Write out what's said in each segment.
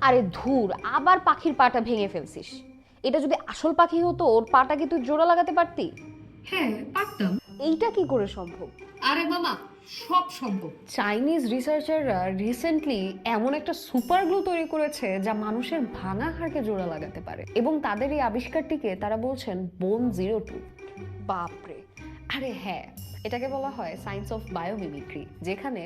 আরে ধুর, আবার পাখির পাটা ভেঙে ফেলছিস। এটা যদি আসল পাখি হতো ওর পাটা কি তুই জোড়া লাগাতে পারতি? হ্যাঁ, পারতাম। এইটা কি করে সম্ভব? আরে মামা, সব সম্ভব। চাইনিজ রিসার্চাররা রিসেন্টলি এমন একটা সুপার গ্লু তৈরি করেছে যা মানুষের ভাঙা হাড়কে জোড়া লাগাতে পারে, এবং তাদের এই আবিষ্কারটিকে তারা বলছেন বোন 02। বাপরে। আরে হ্যাঁ, এটাকে বলা হয় সায়েন্স অফ বায়োমিমিক্রি, যেখানে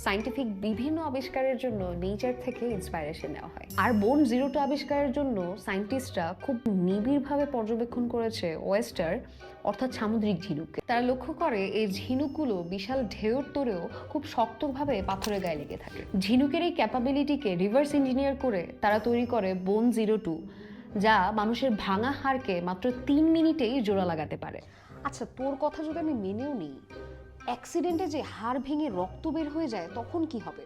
সায়েন্টিফিক বিভিন্ন আবিষ্কারের জন্য নেচার থেকে ইন্সপাইরেশন নেওয়া হয়। আর বোন 02 আবিষ্কারের জন্য সায়েন্টিস্টরা খুব নিবিড়ভাবে পর্যবেক্ষণ করেছে ওয়েস্টার, অর্থাৎ সামুদ্রিক ঝিনুককে। তারা লক্ষ্য করে এই ঝিনুকগুলো বিশাল ঢেউর তোড়েও খুব শক্তভাবে পাথরের গায়ে লেগে থাকে। ঝিনুকের এই ক্যাপাবিলিটিকে রিভার্স ইঞ্জিনিয়ার করে তারা তৈরি করে বোন 02, যা মানুষের ভাঙা হাড়কে মাত্র 3 মিনিটেই জোড়া লাগাতে পারে। আচ্ছা, তোর কথা যদি আমি মেনেও নিই, অ্যাক্সিডেন্টে যে হাড় ভেঙে রক্ত বের হয়ে যায় তখন কি হবে?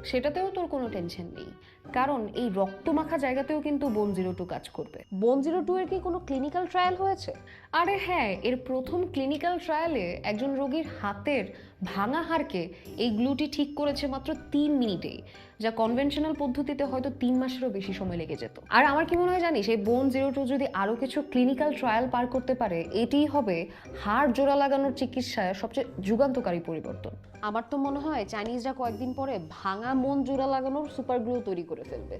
সেটাতেও তোর কোনো টেনশন নেই, কারণ এই রক্তমাখা জায়গাতেও কিন্তু বোন 02 কাজ করবে। বোন 02 এর কি কোনো ক্লিনিক্যাল ট্রায়াল হয়েছে? আরে হ্যাঁ, এর প্রথম ক্লিনিক্যাল ট্রায়ালে একজন রোগীর হাতের ভাঙা হাড়কে এই গ্লুটি ঠিক করেছে মাত্র 3 মিনিটেই, যা কনভেনশনাল পদ্ধতিতে হয়তো 3 মাসেরও বেশি সময় লেগে যেত। আর আমার কি মনে হয় জানিস, এই বোন 02 যদি আরও কিছু ক্লিনিক্যাল ট্রায়াল পার করতে পারে, এটিই হবে হাড় জোড়া লাগানোর চিকিৎসায় সবচেয়ে যুগান্তকারী পরিবর্তন। আমার তো মনে হয় চাইনিজরা কয়েকদিন পরে ভাঙা মন জোড়া লাগানোর সুপার গ্লু তৈরি করে ফেলবে।